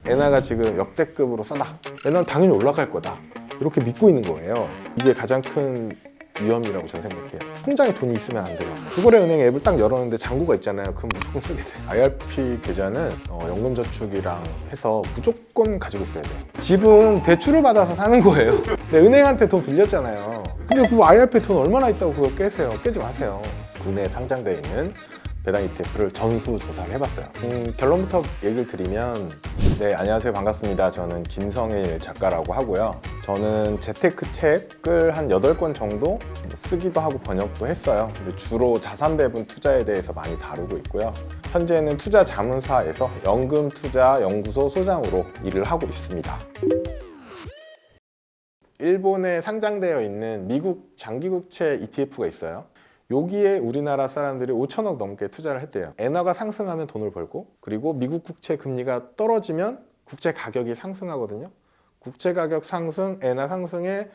엔화가 지금 역대급으로 싸다. 엔화는 당연히 올라갈 거다. 이렇게 믿고 있는 거예요. 이게 가장 큰 위험이라고 저는 생각해요. 통장에 돈이 있으면 안 돼요. 주거래은행 앱을 딱 열었는데 잔고가 있잖아요. 그럼 무조건 쓰게 돼요. IRP 계좌는 연금저축이랑 해서 무조건 가지고 있어야 돼요. 집은 대출을 받아서 사는 거예요. 근데 은행한테 돈 빌렸잖아요. 근데 그 IRP 돈 얼마나 있다고 그걸 깨세요? 깨지 마세요. 국내에 상장되어 있는 배당 ETF를 전수 조사를 해봤어요. 결론부터 얘기를 드리면, 네, 안녕하세요, 반갑습니다. 저는 김성일 작가라고 하고요. 저는 재테크 책을 한 8권 정도 쓰기도 하고 번역도 했어요. 근데 주로 자산 배분 투자에 대해서 많이 다루고 있고요. 현재는 투자 자문사에서 연금 투자 연구소 소장으로 일을 하고 있습니다. 일본에 상장되어 있는 미국 장기국채 ETF가 있어요. 여기에 우리나라 사람들이 5천억 넘게 투자를 했대요. 엔화가 상승하면 돈을 벌고, 그리고 미국 국채 금리가 떨어지면 국채 가격이 상승하거든요. 국채 가격 상승, 엔화 상승에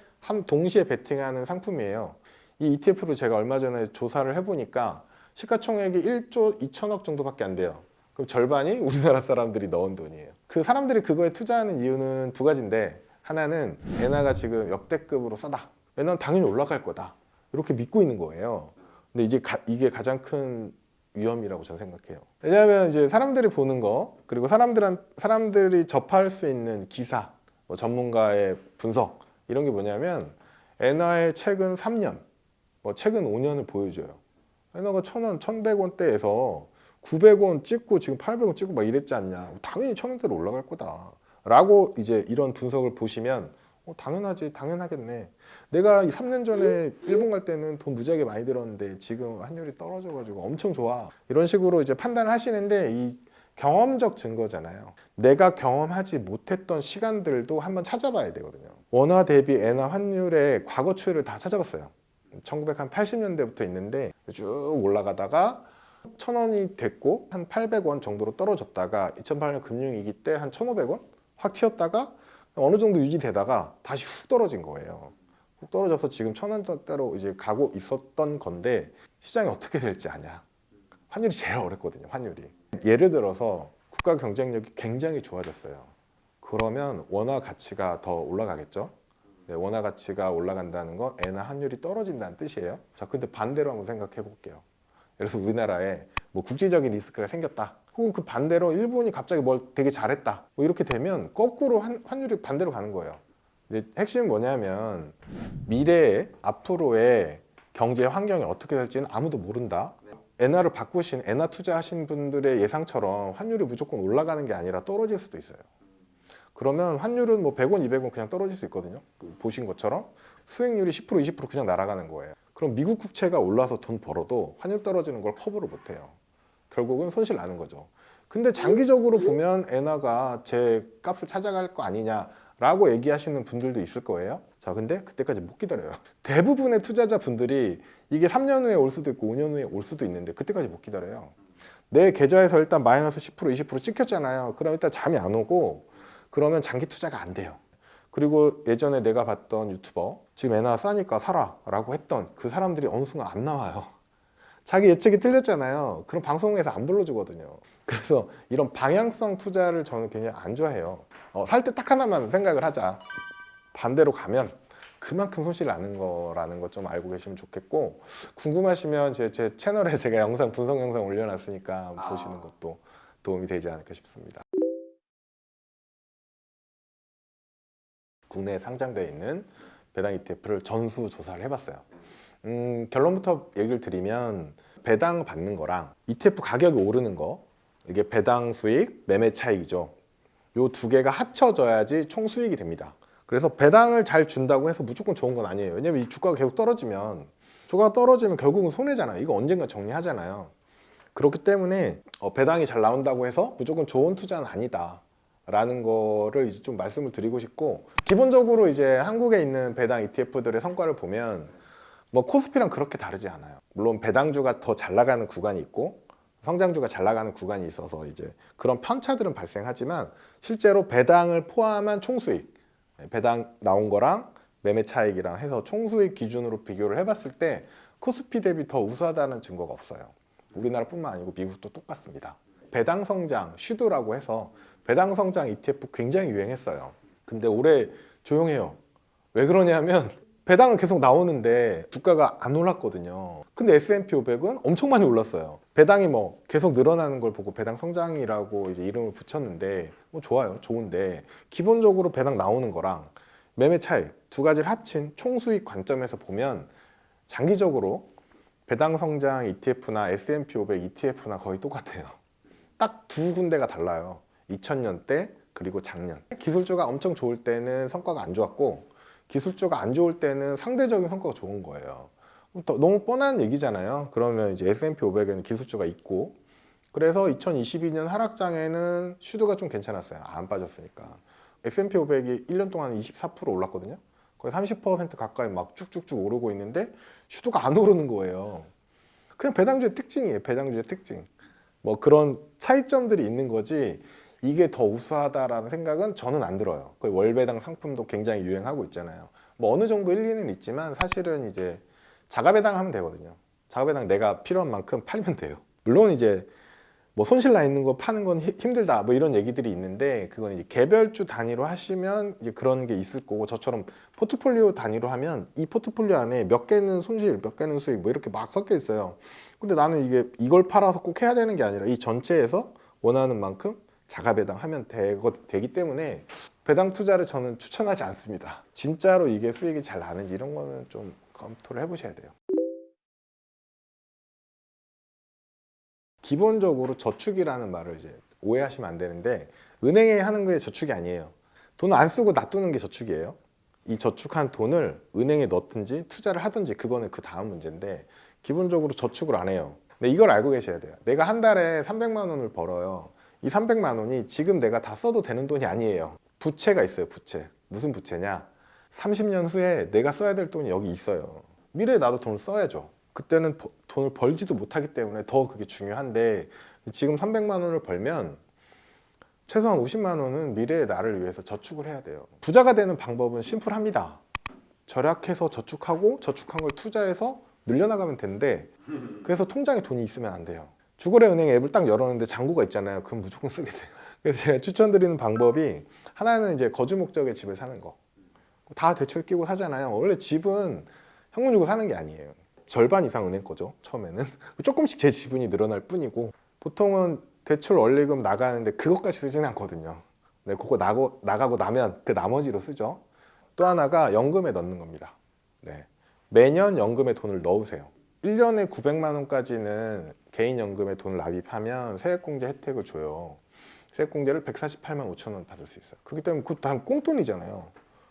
동시에 베팅하는 상품이에요. 이 ETF를 제가 얼마 전에 조사를 해보니까 시가총액이 1조 2천억 정도밖에 안 돼요. 그럼 절반이 우리나라 사람들이 넣은 돈이에요. 그 사람들이 그거에 투자하는 이유는 두 가지인데, 하나는 엔화가 지금 역대급으로 싸다. 엔화는 당연히 올라갈 거다. 이렇게 믿고 있는 거예요. 근데 이게 가장 큰 위험이라고 저는 생각해요. 왜냐하면 이제 사람들이 보는 거, 그리고 사람들이 접할 수 있는 기사, 전문가의 분석, 이런 게 뭐냐면 엔화의 최근 3년, 최근 5년을 보여줘요. 엔화가 1,000원, 1,100원대에서 900원 찍고 지금 800원 찍고 막 이랬지 않냐. 당연히 1,000원대로 올라갈 거다. 라고 이제 이런 분석을 보시면 당연하지, 당연하겠네. 내가 3년 전에 일본 갈 때는 돈 무지하게 많이 들었는데 지금 환율이 떨어져가지고 엄청 좋아. 이런 식으로 이제 판단을 하시는데, 이 경험적 증거잖아요. 내가 경험하지 못했던 시간들도 한번 찾아봐야 되거든요. 원화 대비 엔화 환율의 과거 추이를 다 찾아봤어요. 1980년대부터 있는데 쭉 올라가다가 1,000원이 됐고 한 800원 정도로 떨어졌다가 2008년 금융위기 때 한 1,500원 확 튀었다가 어느 정도 유지되다가 다시 훅 떨어진 거예요. 훅 떨어져서 지금 1,000원대로 이제 가고 있었던 건데, 시장이 어떻게 될지 아냐. 환율이 제일 어렵거든요, 환율이. 예를 들어서 국가 경쟁력이 굉장히 좋아졌어요. 그러면 원화 가치가 더 올라가겠죠. 네, 원화 가치가 올라간다는 건 엔화 환율이 떨어진다는 뜻이에요. 자, 근데 반대로 한번 생각해 볼게요. 예를 들어서 우리나라에 국제적인 리스크가 생겼다. 혹은 그 반대로 일본이 갑자기 뭘 되게 잘했다. 이렇게 되면 거꾸로 환율이 반대로 가는 거예요. 근데 핵심은 뭐냐면 미래에 앞으로의 경제 환경이 어떻게 될지는 아무도 모른다. 엔화를 바꾸신, 엔화 투자하신 분들의 예상처럼 환율이 무조건 올라가는 게 아니라 떨어질 수도 있어요. 그러면 환율은 100원, 200원 그냥 떨어질 수 있거든요. 보신 것처럼 수익률이 10%, 20% 그냥 날아가는 거예요. 그럼 미국 국채가 올라서 돈 벌어도 환율 떨어지는 걸 커버를 못 해요. 결국은 손실 나는 거죠. 근데 장기적으로 보면 엔화가 제 값을 찾아갈 거 아니냐라고 얘기하시는 분들도 있을 거예요. 자, 근데 그때까지 못 기다려요. 대부분의 투자자 분들이 이게 3년 후에 올 수도 있고 5년 후에 올 수도 있는데 그때까지 못 기다려요. 내 계좌에서 일단 마이너스 10%, 20% 찍혔잖아요. 그럼 일단 잠이 안 오고, 그러면 장기 투자가 안 돼요. 그리고 예전에 내가 봤던 유튜버, 지금 엔화 싸니까 사라 라고 했던 그 사람들이 어느 순간 안 나와요. 자기 예측이 틀렸잖아요. 그럼 방송에서 안 불러주거든요. 그래서 이런 방향성 투자를 저는 굉장히 안 좋아해요. 살 때 딱 하나만 생각을 하자. 반대로 가면 그만큼 손실 나는 거라는 것 좀 알고 계시면 좋겠고, 궁금하시면 제 채널에 제가 분석 영상 올려놨으니까 보시는 것도 도움이 되지 않을까 싶습니다. 국내에 상장되어 있는 배당 ETF를 전수 조사를 해봤어요. 결론부터 얘기를 드리면, 배당 받는 거랑 ETF 가격이 오르는 거, 이게 배당 수익, 매매 차익이죠. 요 두 개가 합쳐져야지 총 수익이 됩니다. 그래서 배당을 잘 준다고 해서 무조건 좋은 건 아니에요. 왜냐면 이 주가가 계속 떨어지면 결국은 손해잖아요. 이거 언젠가 정리하잖아요. 그렇기 때문에 배당이 잘 나온다고 해서 무조건 좋은 투자는 아니다 라는 거를 이제 좀 말씀을 드리고 싶고, 기본적으로 이제 한국에 있는 배당 ETF들의 성과를 보면 코스피랑 그렇게 다르지 않아요. 물론 배당주가 더 잘 나가는 구간이 있고 성장주가 잘 나가는 구간이 있어서 이제 그런 편차들은 발생하지만, 실제로 배당을 포함한 총수익, 배당 나온 거랑 매매 차익이랑 해서 총수익 기준으로 비교를 해봤을 때 코스피 대비 더 우수하다는 증거가 없어요. 우리나라뿐만 아니고 미국도 똑같습니다. 배당 성장, 슈드라고 해서 배당 성장 ETF 굉장히 유행했어요. 근데 올해 조용해요. 왜 그러냐면 배당은 계속 나오는데 주가가 안 올랐거든요. 근데 S&P 500은 엄청 많이 올랐어요. 배당이 뭐 계속 늘어나는 걸 보고 배당 성장이라고 이제 이름을 붙였는데 뭐 좋아요. 좋은데 기본적으로 배당 나오는 거랑 매매 차익 두 가지를 합친 총수익 관점에서 보면 장기적으로 배당 성장 ETF나 S&P 500 ETF나 거의 똑같아요. 딱 두 군데가 달라요. 2000년 때 그리고 작년. 기술주가 엄청 좋을 때는 성과가 안 좋았고 기술주가 안 좋을 때는 상대적인 성과가 좋은 거예요. 너무 뻔한 얘기잖아요. 그러면 이제 S&P 500에는 기술주가 있고 그래서 2022년 하락장에는 슈드가 좀 괜찮았어요. 안 빠졌으니까. S&P 500이 1년 동안 24% 올랐거든요. 거의 30% 가까이 막 쭉쭉쭉 오르고 있는데 슈드가 안 오르는 거예요. 그냥 배당주의 특징이에요. 배당주의 특징. 뭐 그런 차이점들이 있는 거지 이게 더 우수하다라는 생각은 저는 안 들어요. 그 월배당 상품도 굉장히 유행하고 있잖아요. 뭐 어느 정도 일리는 있지만 사실은 이제 자가배당 하면 되거든요. 자가배당 내가 필요한 만큼 팔면 돼요. 물론 이제 뭐 손실 나 있는 거 파는 건 힘들다 뭐 이런 얘기들이 있는데 그건 이제 개별주 단위로 하시면 이제 그런 게 있을 거고 저처럼 포트폴리오 단위로 하면 이 포트폴리오 안에 몇 개는 손실 몇 개는 수익 뭐 이렇게 막 섞여 있어요. 근데 나는 이걸 팔아서 꼭 해야 되는 게 아니라 이 전체에서 원하는 만큼 자가 배당하면 되기 때문에 배당 투자를 저는 추천하지 않습니다. 진짜로 이게 수익이 잘 나는지 이런 거는 좀 검토를 해보셔야 돼요. 기본적으로 저축이라는 말을 이제 오해하시면 안 되는데 은행에 하는 게 저축이 아니에요. 돈을 안 쓰고 놔두는 게 저축이에요. 이 저축한 돈을 은행에 넣든지 투자를 하든지 그거는 그 다음 문제인데 기본적으로 저축을 안 해요. 근데 이걸 알고 계셔야 돼요. 내가 한 달에 300만 원을 벌어요. 이 300만 원이 지금 내가 다 써도 되는 돈이 아니에요. 부채가 있어요. 부채. 무슨 부채냐? 30년 후에 내가 써야 될 돈이 여기 있어요. 미래에 나도 돈을 써야죠. 그때는 돈을 벌지도 못하기 때문에 더 그게 중요한데 지금 300만 원을 벌면 최소한 50만 원은 미래의 나를 위해서 저축을 해야 돼요. 부자가 되는 방법은 심플합니다. 절약해서 저축하고 저축한 걸 투자해서 늘려나가면 되는데 그래서 통장에 돈이 있으면 안 돼요. 주거래 은행 앱을 딱 열었는데 잔고가 있잖아요. 그럼 무조건 쓰게 돼요. 그래서 제가 추천드리는 방법이 하나는 이제 거주 목적의 집을 사는 거. 다 대출 끼고 사잖아요. 원래 집은 현금 주고 사는 게 아니에요. 절반 이상 은행 거죠. 처음에는 조금씩 제 지분이 늘어날 뿐이고 보통은 대출 원리금 나가는데 그것까지 쓰지는 않거든요. 네, 그거 나가고 나면 그 나머지로 쓰죠. 또 하나가 연금에 넣는 겁니다. 네, 매년 연금에 돈을 넣으세요. 1년에 900만 원까지는 개인연금에 돈을 납입하면 세액공제 혜택을 줘요. 세액공제를 148만 5천 원 받을 수 있어요. 그렇기 때문에 그것도 다 꽁돈이잖아요.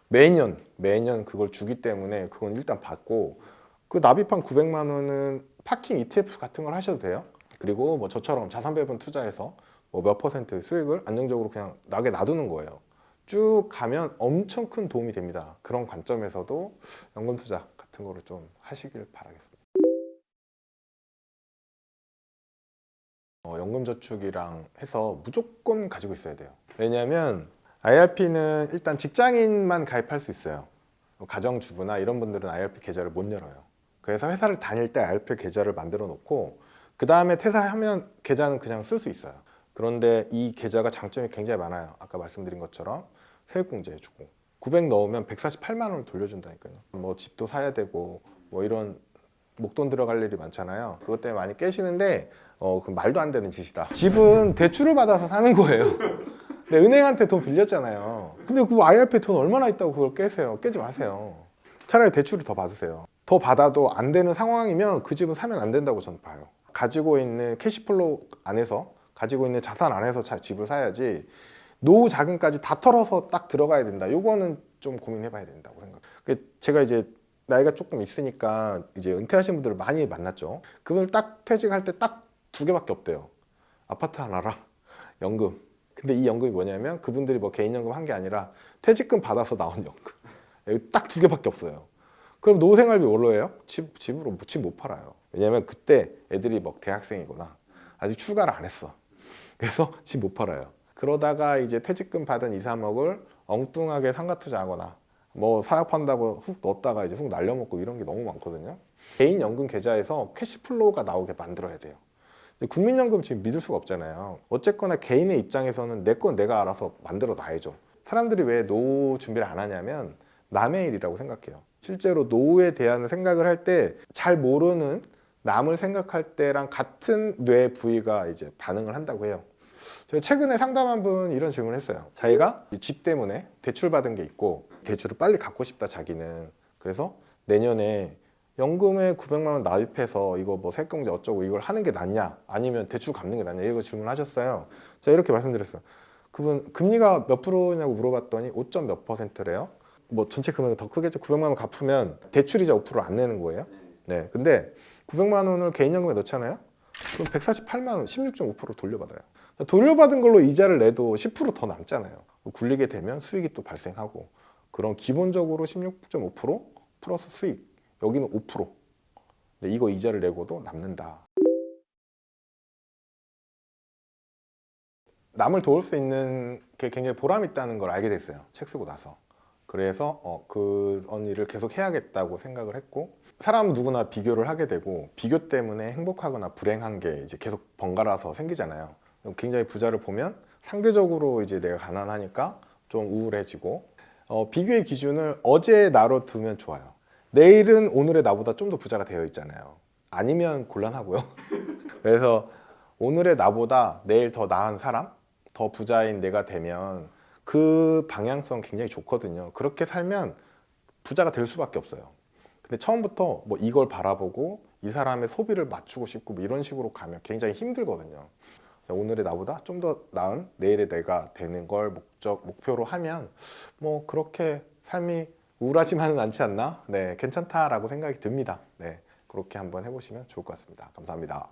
매년 그걸 주기 때문에 그건 일단 받고 그 납입한 900만 원은 파킹 ETF 같은 걸 하셔도 돼요. 그리고 뭐 저처럼 자산 배분 투자해서 뭐 몇 퍼센트 수익을 안정적으로 그냥 나게 놔두는 거예요. 쭉 가면 엄청 큰 도움이 됩니다. 그런 관점에서도 연금 투자 같은 거를 좀 하시길 바라겠습니다. 연금저축이랑 해서 무조건 가지고 있어야 돼요. 왜냐하면 IRP는 일단 직장인만 가입할 수 있어요. 가정주부나 이런 분들은 IRP 계좌를 못 열어요. 그래서 회사를 다닐 때 IRP 계좌를 만들어 놓고 그 다음에 퇴사하면 계좌는 그냥 쓸 수 있어요. 그런데 이 계좌가 장점이 굉장히 많아요. 아까 말씀드린 것처럼 세액공제 해주고 900 넣으면 148만 원을 돌려준다니까요. 뭐 집도 사야 되고 뭐 이런 목돈 들어갈 일이 많잖아요. 그것 때문에 많이 깨시는데 그 말도 안 되는 짓이다. 집은 대출을 받아서 사는 거예요. 근데 은행한테 돈 빌렸잖아요. 근데 그 IRP 돈 얼마나 있다고 그걸 깨세요? 깨지 마세요. 차라리 대출을 더 받으세요. 더 받아도 안 되는 상황이면 그 집은 사면 안 된다고 저는 봐요. 가지고 있는 캐시플로우 안에서 가지고 있는 자산 안에서 집을 사야지 노후 자금까지 다 털어서 딱 들어가야 된다. 요거는 좀 고민해 봐야 된다고 생각해요. 제가 이제 나이가 조금 있으니까 이제 은퇴하신 분들을 많이 만났죠. 그분들 딱 퇴직할 때 딱 두 개밖에 없대요. 아파트 하나랑 연금. 근데 이 연금이 뭐냐면 그분들이 뭐 개인연금 한 게 아니라 퇴직금 받아서 나온 연금. 딱 두 개밖에 없어요. 그럼 노후 생활비 뭘로 해요? 집 못 팔아요. 왜냐면 그때 애들이 뭐 대학생이거나 아직 출가를 안 했어. 그래서 집 못 팔아요. 그러다가 이제 퇴직금 받은 2, 3억을 엉뚱하게 상가 투자하거나 뭐 사업한다고 훅 넣었다가 이제 훅 날려먹고 이런 게 너무 많거든요. 개인 연금 계좌에서 캐시플로우가 나오게 만들어야 돼요. 근데 국민연금 지금 믿을 수가 없잖아요. 어쨌거나 개인의 입장에서는 내 건 내가 알아서 만들어 놔야죠. 사람들이 왜 노후 준비를 안 하냐면 남의 일이라고 생각해요. 실제로 노후에 대한 생각을 할 때 잘 모르는 남을 생각할 때랑 같은 뇌 부위가 이제 반응을 한다고 해요. 제가 최근에 상담한 분 이런 질문을 했어요. 자기가 집 때문에 대출 받은 게 있고 대출을 빨리 갚고 싶다 자기는. 그래서 내년에 연금에 900만 원 납입해서 이거 뭐 세액공제 어쩌고 이걸 하는 게 낫냐 아니면 대출 갚는 게 낫냐 이거 질문하셨어요. 제가 이렇게 말씀드렸어요. 그분 금리가 몇 프로냐고 물어봤더니 5점 몇 %래요. 뭐 전체 금액은 더 크겠죠. 900만 원 갚으면 대출이자 5%를 안 내는 거예요. 네. 근데 900만 원을 개인연금에 넣잖아요. 그럼 148만 원 16.5% 돌려받아요. 돌려받은 걸로 이자를 내도 10%더 남잖아요. 굴리게 되면 수익이 또 발생하고 그런 기본적으로 16.5% 플러스 수익 여기는 5%. 근데 이거 이자를 내고도 남는다. 남을 도울 수 있는 게 굉장히 보람 있다는 걸 알게 됐어요. 책 쓰고 나서. 그래서 그런 일을 계속 해야겠다고 생각을 했고 사람 누구나 비교를 하게 되고 비교 때문에 행복하거나 불행한 게 이제 계속 번갈아서 생기잖아요. 굉장히 부자를 보면 상대적으로 이제 내가 가난하니까 좀 우울해지고 비교의 기준을 어제의 나로 두면 좋아요. 내일은 오늘의 나보다 좀 더 부자가 되어 있잖아요. 아니면 곤란하고요. 그래서 오늘의 나보다 내일 더 나은 사람, 더 부자인 내가 되면 그 방향성 굉장히 좋거든요. 그렇게 살면 부자가 될 수밖에 없어요. 근데 처음부터 뭐 이걸 바라보고 이 사람의 소비를 맞추고 싶고 뭐 이런 식으로 가면 굉장히 힘들거든요. 오늘의 나보다 좀 더 나은 내일의 내가 되는 걸 목표로 하면 뭐 그렇게 삶이 우울하지만은 않지 않나? 네, 괜찮다라고 생각이 듭니다. 네, 그렇게 한번 해보시면 좋을 것 같습니다. 감사합니다.